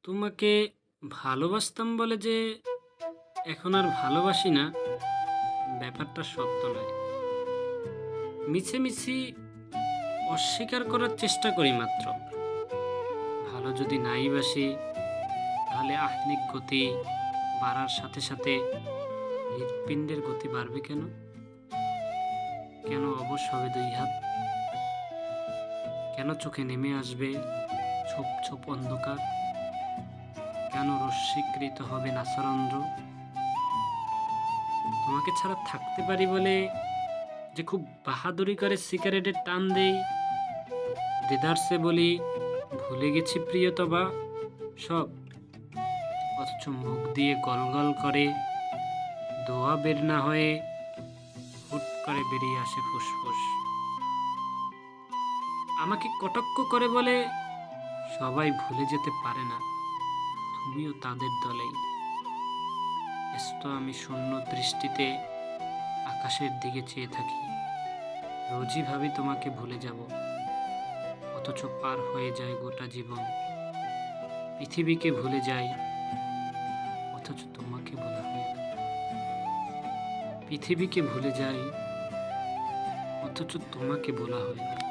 তোমাকে ভালোবাসতাম বলে যে এখন আর ভালোবাসি না, ব্যাপারটা সত্য নয়। মিছিমিছি অস্বীকার করার চেষ্টা করি মাত্র। ভালো যদি নাই বাসি, তাহলে আহ্নিক গতি বাড়ার সাথে সাথে হৃৎপিণ্ডের গতি বাড়বে কেন? কেন অবশ হবে দুই হাত? কেন চোখে নেমে আসবে ছোপ ছোপ অন্ধকার? কেন রশ্মিকৃত হবে নাসারন্ধ্র? তোমাকে ছাড়া থাকতে পারি বলে যে খুব বাহাদুরি করে সিগারেটের টান দেই, দেদারসে বলি ভুলে গেছি প্রিয়তমা সব, অথচ মুখ দিয়ে গলগল করে দোয়া বের না হয়ে হুট করে বেরিয়ে আসে ফুসফুস। আমাকে কটাক্ষ করে বলে সবাই ভুলে যেতে পারে না, তুমিও তাদের দলেই। ব্যস্ত আমি শূন্য দৃষ্টিতে আকাশের দিকে চেয়ে থাকি, রোজই ভাবি তোমাকে ভুলে যাব, অথচ পার হয়ে যায় গোটা জীবন। পৃথিবীকে ভুলে যাই, অথচ তোমাকে ভোলা হয় না। পৃথিবীকে ভুলে যাই, অথচ তোমাকে ভোলা হয় না।